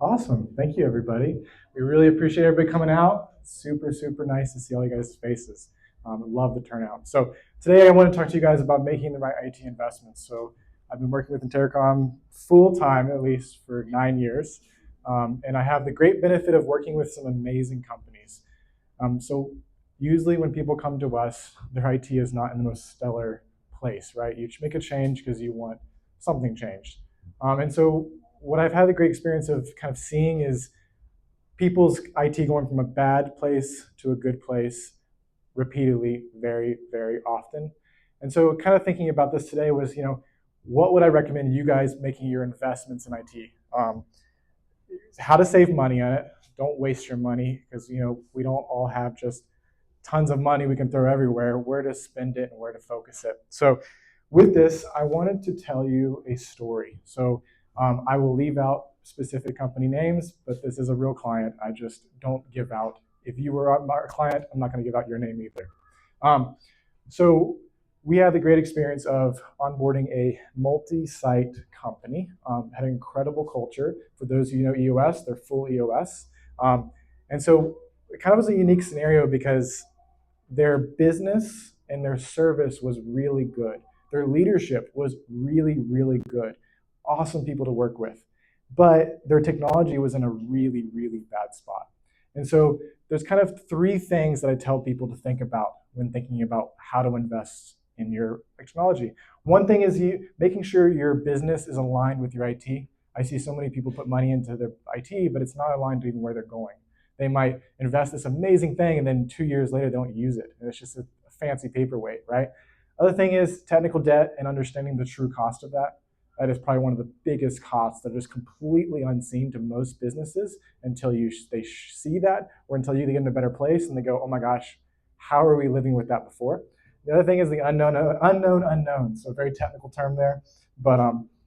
Awesome. Thank you, everybody. We really appreciate everybody coming out. Super, super nice to see all you guys' faces. Love the turnout. So today I want to talk to you guys about making the right IT investments. So I've been working with Intercom full time, at least for 9 years. And I have the great benefit of working with some amazing companies. So usually when people come to us, their IT is not in the most stellar place, right? You should make a change because you want something changed. And so what I've had the great experience of kind of seeing is people's IT going from a bad place to a good place repeatedly, very, very often. And so kind of thinking about this today was, what would I recommend you guys making your investments in IT? How to save money on it. Don't waste your money because we don't all have just tons of money we can throw everywhere. Where to spend it and where to focus it. So, with this, I wanted to tell you a story. So, I will leave out specific company names, but this is a real client. I just don't give out. If you were our client, I'm not going to give out your name either. So we had the great experience of onboarding a multi-site company. Had an incredible culture. For those of you who know EOS, they're full EOS. And so it kind of was a unique scenario because their business and their service was really good. Their leadership was really, really good. Awesome people to work with. But their technology was in a really, really bad spot. And so there's kind of three things that I tell people to think about when thinking about how to invest in your technology. One thing is making sure your business is aligned with your IT. I see so many people put money into their IT, but it's not aligned to even where they're going. They might invest this amazing thing and then 2 years later they don't use it. And it's just a fancy paperweight, right? Other thing is technical debt and understanding the true cost of that. That is probably one of the biggest costs that is completely unseen to most businesses until they see that or until you get in a better place and they go, oh my gosh, how are we living with that before? The other thing is the unknown. So a very technical term there, but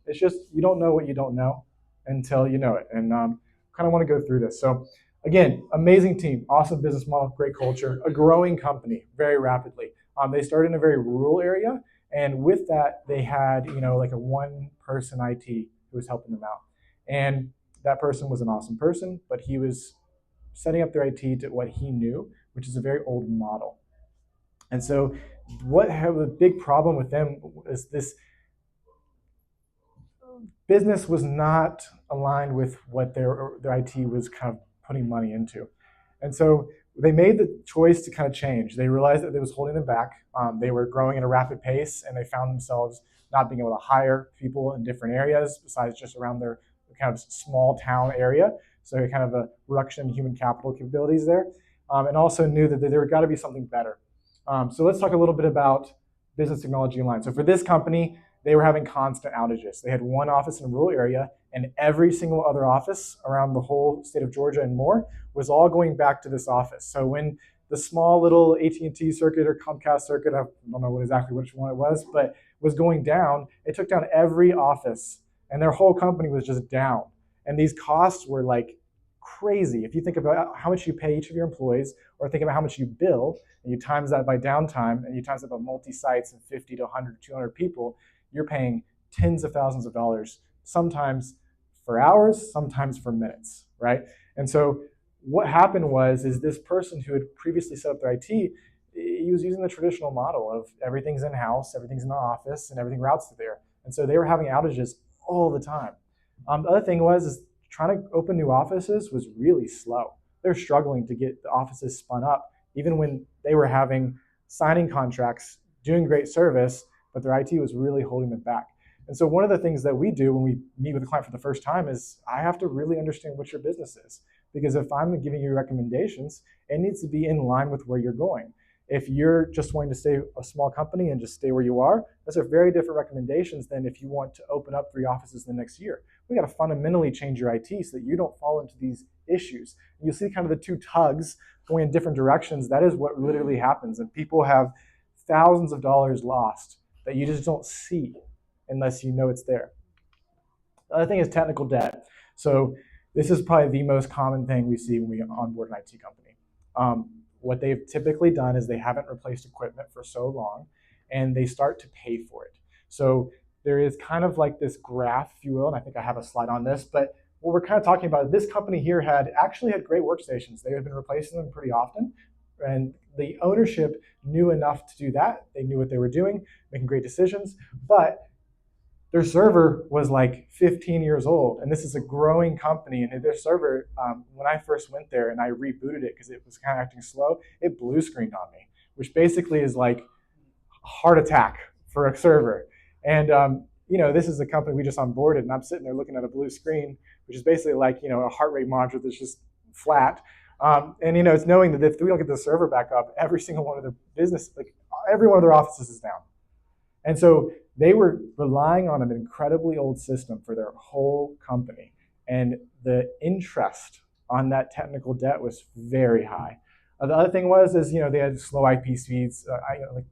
it's just you don't know what you don't know until you know it. And kind of want to go through this. So again, amazing team, awesome business model, great culture, a growing company very rapidly. They started in a very rural area, and with that, they had like a one-person IT who was helping them out, and that person was an awesome person, but he was setting up their IT to what he knew, which is a very old model. And so, what have a big problem with them is this business was not aligned with what their IT was kind of putting money into. And so they made the choice to kind of change. They realized that it was holding them back. They were growing at a rapid pace, and they found themselves not being able to hire people in different areas besides just around their kind of small town area. So kind of a reduction in human capital capabilities there, and also knew that there got to be something better. So let's talk a little bit about business technology line. So for this company, they were having constant outages. They had one office in a rural area, and every single other office around the whole state of Georgia and more was all going back to this office. So when the small little AT&T circuit or Comcast circuit, I don't know exactly which one it was, but was going down, it took down every office, and their whole company was just down. And these costs were like crazy. If you think about how much you pay each of your employees, or think about how much you bill, and you times that by downtime, and you times that by multi-sites and 50 to 100, 200 people, you're paying tens of thousands of dollars, sometimes for hours, sometimes for minutes, right? And so what happened is this person who had previously set up their IT, he was using the traditional model of everything's in-house, everything's in the office, and everything routes to there. And so they were having outages all the time. The other thing is trying to open new offices was really slow. They're struggling to get the offices spun up, even when they were having signing contracts, doing great service, but their IT was really holding them back. And so one of the things that we do when we meet with a client for the first time is I have to really understand what your business is. Because if I'm giving you recommendations, it needs to be in line with where you're going. If you're just wanting to stay a small company and just stay where you are, those are very different recommendations than if you want to open up 3 offices in the next year. We got to fundamentally change your IT so that you don't fall into these issues. And you see kind of the two tugs going in different directions. That is what literally happens. And people have thousands of dollars lost that you just don't see unless you know it's there. The other thing is technical debt. So this is probably the most common thing we see when we onboard an IT company. What they've typically done is they haven't replaced equipment for so long, and they start to pay for it. So there is kind of like this graph, if you will, and I think I have a slide on this, but what we're kind of talking about, this company here actually had great workstations. They had been replacing them pretty often, and the ownership knew enough to do that. They knew what they were doing, making great decisions, but their server was like 15 years old, and this is a growing company. And their server, when I first went there and I rebooted it because it was kind of acting slow, it blue screened on me, which basically is like a heart attack for a server. And this is a company we just onboarded, and I'm sitting there looking at a blue screen, which is basically like a heart rate monitor that's just flat. And it's knowing that if we don't get the server back up, every single one of their business, like every one of their offices is down. And so they were relying on an incredibly old system for their whole company. And the interest on that technical debt was very high. The other thing is they had slow IP speeds.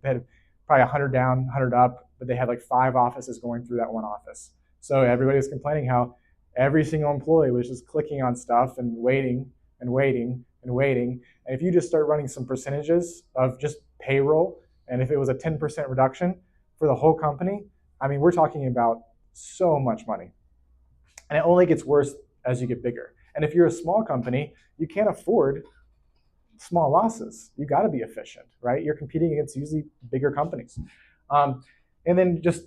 They had probably 100 down, 100 up, but they had like 5 offices going through that one office. So everybody was complaining how every single employee was just clicking on stuff and waiting and waiting and waiting. And if you just start running some percentages of just payroll, and if it was a 10% reduction for the whole company, I mean, we're talking about so much money. And it only gets worse as you get bigger. And if you're a small company, you can't afford small losses. You got to be efficient, right? You're competing against usually bigger companies. And then just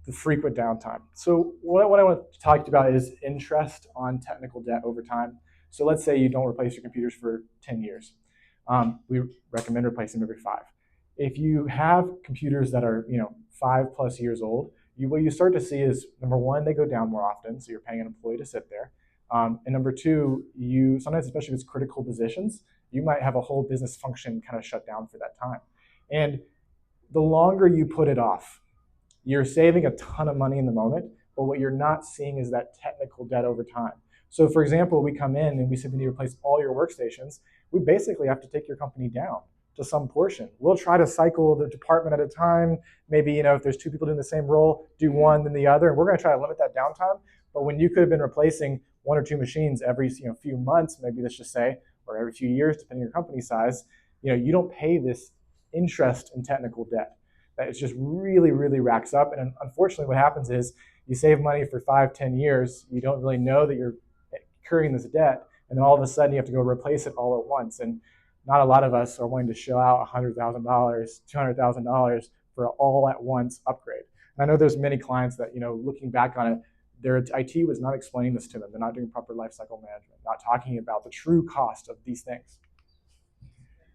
the frequent downtime. So what I want to talk about is interest on technical debt over time. So let's say you don't replace your computers for 10 years. We recommend replacing them every 5. If you have computers that are 5+ years old, what you start to see is, number one, they go down more often, so you're paying an employee to sit there. And number two, you sometimes, especially if it's critical positions, you might have a whole business function kind of shut down for that time. And the longer you put it off, you're saving a ton of money in the moment, but what you're not seeing is that technical debt over time. So for example, we come in and we say we need to replace all your workstations. We basically have to take your company down to some portion. We'll try to cycle the department at a time. Maybe, if there's 2 people doing the same role, do one, then the other. And we're going to try to limit that downtime. But when you could have been replacing 1 or 2 machines every few months, maybe let's just say, or every few years, depending on your company size, you don't pay this interest in technical debt. That is just really, really racks up. And unfortunately, what happens is you save money for 5, 10 years. You don't really know that you're incurring this debt. And then all of a sudden, you have to go replace it all at once. And not a lot of us are willing to shell out $100,000, $200,000 for an all-at-once upgrade. And I know there's many clients that, looking back on it, their IT was not explaining this to them. They're not doing proper lifecycle management, not talking about the true cost of these things.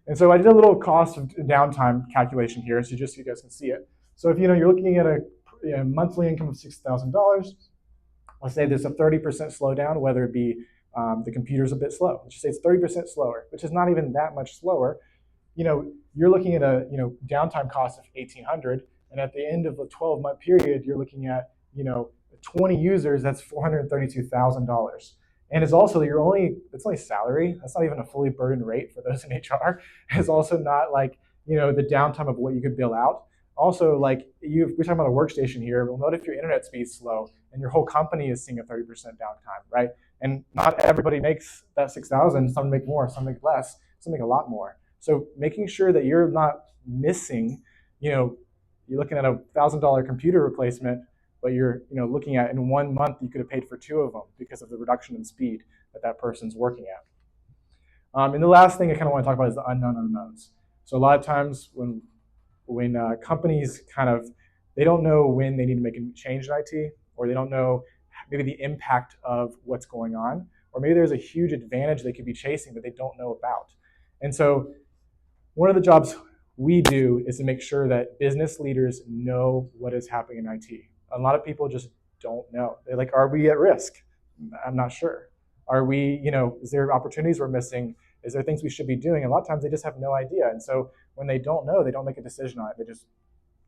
And so I did a little cost of downtime calculation here, so just so you guys can see it. So if you're looking at a monthly income of $6,000, let's say there's a 30% slowdown, whether it be the computer's a bit slow. Let's just say it's 30% slower, which is not even that much slower. You're looking at a downtime cost of $1,800, and at the end of a 12-month period, you're looking at 20 users. That's $432,000. And it's also it's only salary. That's not even a fully burdened rate for those in HR. It's also not like the downtime of what you could bill out. Also, we're talking about a workstation here. Well, note if your internet speed's slow and your whole company is seeing a 30% downtime, right? And not everybody makes that 6,000. Some make more, some make less, some make a lot more. So making sure that you're not missing, you're looking at a $1,000 computer replacement, but you're looking at in 1 month you could have paid for 2 of them because of the reduction in speed that person's working at. And the last thing I kind of want to talk about is the unknown unknowns. So a lot of times when companies they don't know when they need to make a change in IT, or they don't know maybe the impact of what's going on, or maybe there's a huge advantage they could be chasing that they don't know about. And so one of the jobs we do is to make sure that business leaders know what is happening in IT. A lot of people just don't know. They're like, are we at risk? I'm not sure. Are we, is there opportunities we're missing? Is there things we should be doing? And a lot of times they just have no idea. And so when they don't know, they don't make a decision on it. They just,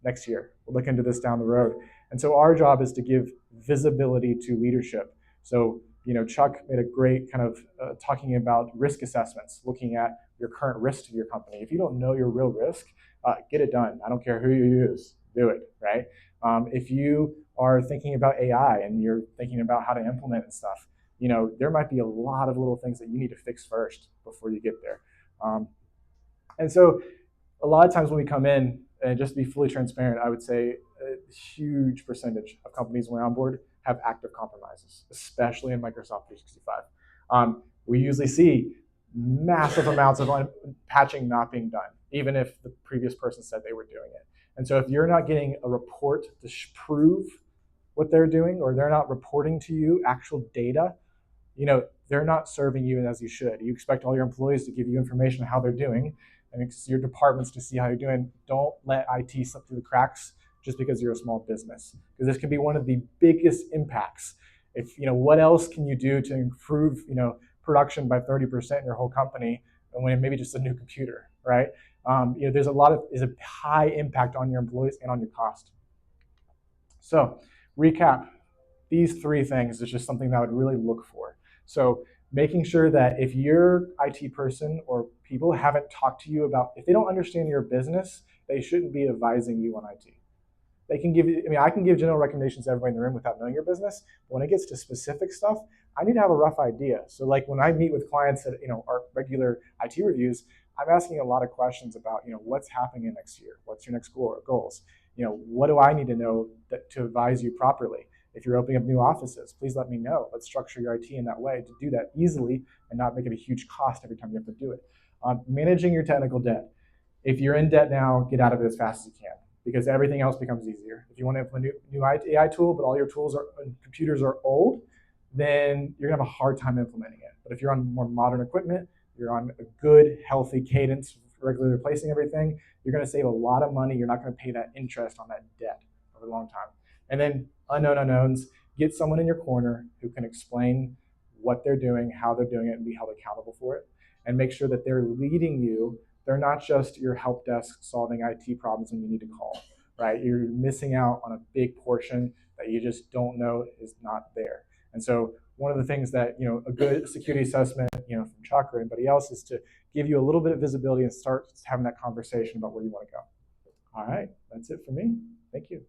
next year, we'll look into this down the road. And so our job is to give visibility to leadership. So, Chuck made a great kind of talking about risk assessments, looking at your current risk to your company. If you don't know your real risk, get it done. I don't care who you use, do it, right? If you are thinking about AI and you're thinking about how to implement and stuff, there might be a lot of little things that you need to fix first before you get there. And so a lot of times when we come in, and just to be fully transparent, I would say a huge percentage of companies when we're on board have active compromises, especially in Microsoft 365. We usually see massive amounts of patching not being done, even if the previous person said they were doing it. And so if you're not getting a report to prove what they're doing, or they're not reporting to you actual data, they're not serving you as you should. You expect all your employees to give you information on how they're doing, and it's your departments to see how you're doing. Don't let IT slip through the cracks just because you're a small business, because this can be one of the biggest impacts. If what else can you do to improve production by 30% in your whole company, and when maybe just a new computer, right? There's a high impact on your employees and on your cost. So recap, these three things is just something that I would really look for. So making sure that if your IT person or people haven't talked to you about, if they don't understand your business, they shouldn't be advising you on IT. They can give you, I can give general recommendations to everybody in the room without knowing your business. But when it gets to specific stuff, I need to have a rough idea. So like when I meet with clients at our regular IT reviews, I'm asking a lot of questions about what's happening in next year, what's your next goals, what do I need to know to advise you properly. If you're opening up new offices, please let me know. Let's structure your IT in that way to do that easily and not make it a huge cost every time you have to do it. Managing your technical debt. If you're in debt now, get out of it as fast as you can, because everything else becomes easier. If you want to implement a new AI tool, but all your tools and computers are old, then you're gonna have a hard time implementing it. But if you're on more modern equipment, you're on a good, healthy cadence, regularly replacing everything, you're gonna save a lot of money. You're not gonna pay that interest on that debt over a long time. And then unknown unknowns, get someone in your corner who can explain what they're doing, how they're doing it, and be held accountable for it. And make sure that they're leading you. They're not just your help desk solving IT problems when you need to call, right? You're missing out on a big portion that you just don't know is not there. And so one of the things that a good security assessment from Chuck or anybody else is to give you a little bit of visibility and start having that conversation about where you want to go. All right, that's it for me. Thank you.